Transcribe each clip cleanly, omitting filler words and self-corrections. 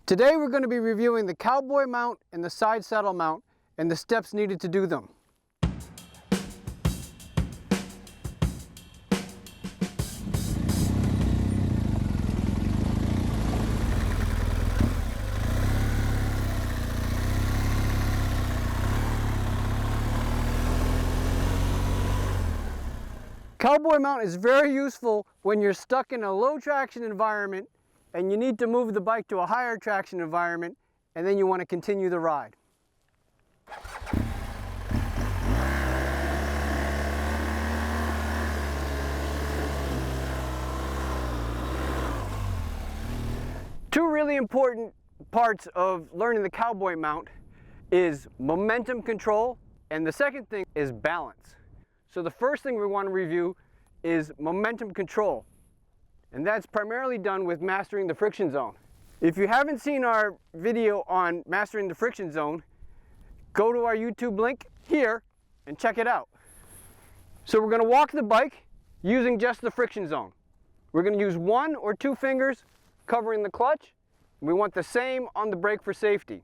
Today we're going to be reviewing the Cowboy Mount and the side saddle mount and the steps needed to do them. Cowboy Mount is very useful when you're stuck in a low traction environment and you need to move the bike to a higher traction environment, and then you want to continue the ride. Two really important parts of learning the Cowboy Mount is momentum control, and the second thing is balance. So the first thing we want to review is momentum control, and that's primarily done with mastering the friction zone. If you haven't seen our video on mastering the friction zone, go to our YouTube link here and check it out. So we're going to walk the bike using just the friction zone. We're going to use 1 or 2 fingers covering the clutch. We want the same on the brake for safety.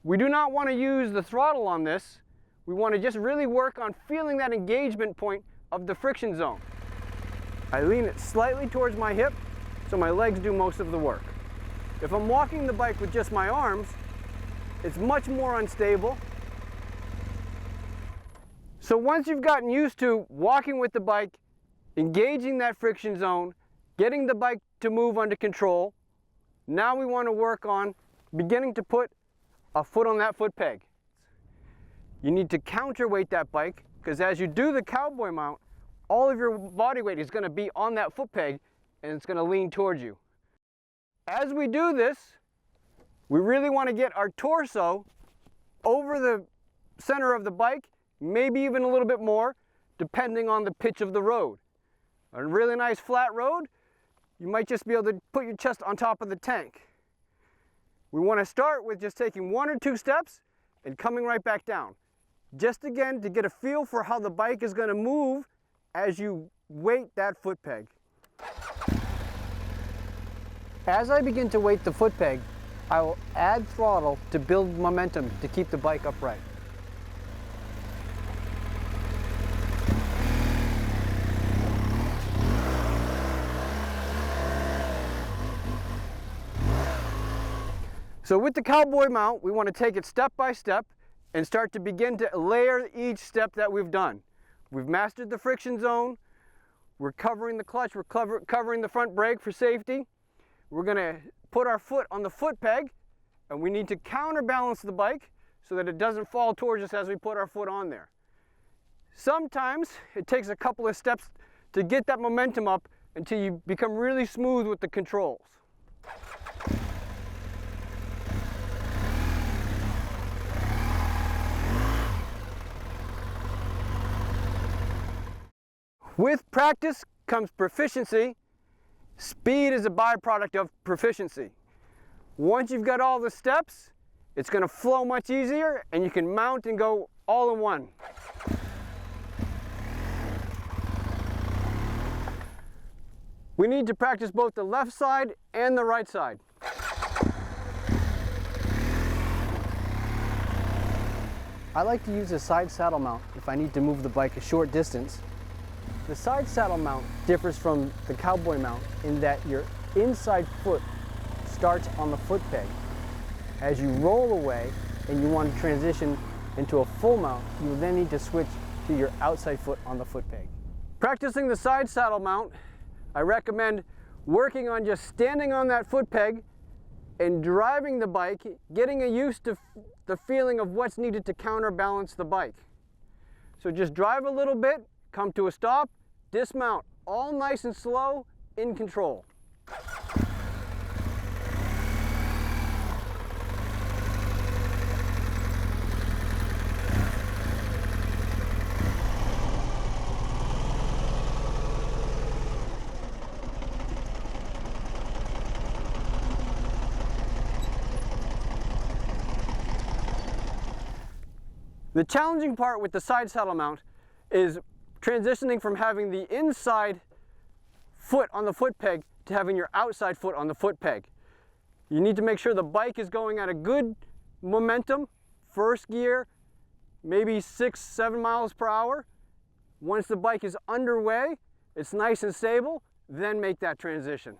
We do not want to use the throttle on this. We want to just really work on feeling that engagement point of the friction zone. I lean it slightly towards my hip so my legs do most of the work. If I'm walking the bike with just my arms, it's much more unstable. So once you've gotten used to walking with the bike, engaging that friction zone, getting the bike to move under control, now we want to work on beginning to put a foot on that foot peg. You need to counterweight that bike, because as you do the Cowboy Mount, all of your body weight is going to be on that foot peg and it's going to lean towards you. As we do this, we really want to get our torso over the center of the bike, maybe even a little bit more, depending on the pitch of the road. On a really nice flat road, you might just be able to put your chest on top of the tank. We want to start with just taking 1 or 2 steps and coming right back down. Just again to get a feel for how the bike is going to move as you weight that foot peg. As I begin to weight the foot peg, I will add throttle to build momentum to keep the bike upright. So with the Cowboy Mount, we want to take it step by step and start to begin to layer each step that we've done. We've mastered the friction zone, we're covering the clutch, we're covering the front brake for safety. We're going to put our foot on the foot peg, and we need to counterbalance the bike so that it doesn't fall towards us as we put our foot on there. Sometimes it takes a couple of steps to get that momentum up until you become really smooth with the controls. With practice comes proficiency. Speed is a byproduct of proficiency. Once you've got all the steps, it's going to flow much easier and you can mount and go all in one. We need to practice both the left side and the right side. I like to use a side saddle mount if I need to move the bike a short distance. The side saddle mount differs from the Cowboy Mount in that your inside foot starts on the foot peg. As you roll away and you want to transition into a full mount, you will then need to switch to your outside foot on the foot peg. Practicing the side saddle mount, I recommend working on just standing on that foot peg and driving the bike, getting used to the feeling of what's needed to counterbalance the bike. So just drive a little bit, come to a stop, dismount, all nice and slow, in control. The challenging part with the side saddle mount is transitioning from having the inside foot on the foot peg to having your outside foot on the foot peg. You need to make sure the bike is going at a good momentum, first gear, maybe 6-7 miles per hour. Once the bike is underway, it's nice and stable, then make that transition.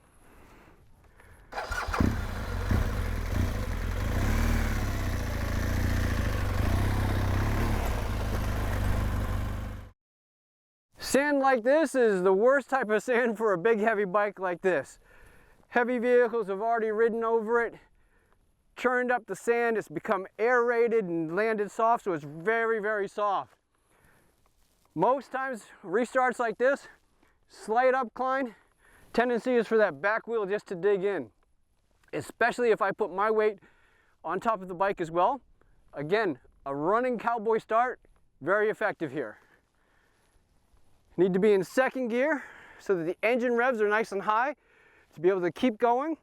Sand like this is the worst type of sand for a big heavy bike like this. Heavy vehicles have already ridden over it, churned up the sand, it's become aerated and landed soft, so it's very, very soft. Most times, restarts like this, slight upcline, tendency is for that back wheel just to dig in. Especially if I put my weight on top of the bike as well. Again, a running cowboy start, very effective here. Need to be in second gear so that the engine revs are nice and high to be able to keep going.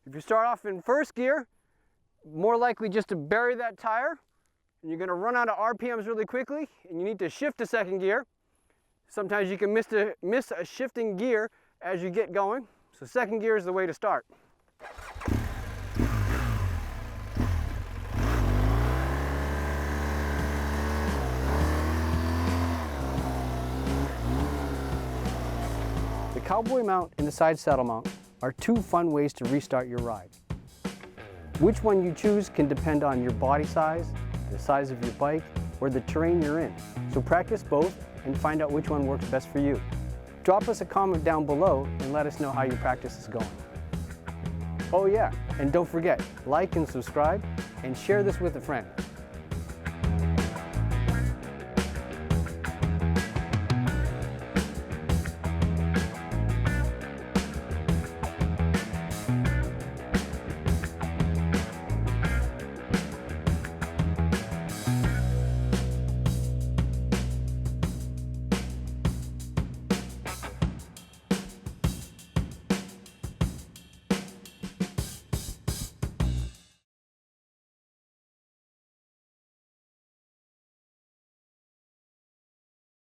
If you start off in first gear, more likely just to bury that tire, and you're going to run out of RPMs really quickly, and you need to shift to second gear. Sometimes you can miss a shifting gear as you get going, so second gear is the way to start. The Cowboy Mount and the side saddle mount are two fun ways to restart your ride. Which one you choose can depend on your body size, the size of your bike, or the terrain you're in. So practice both and find out which one works best for you. Drop us a comment down below and let us know how your practice is going. Oh yeah, and don't forget, like and subscribe and share this with a friend.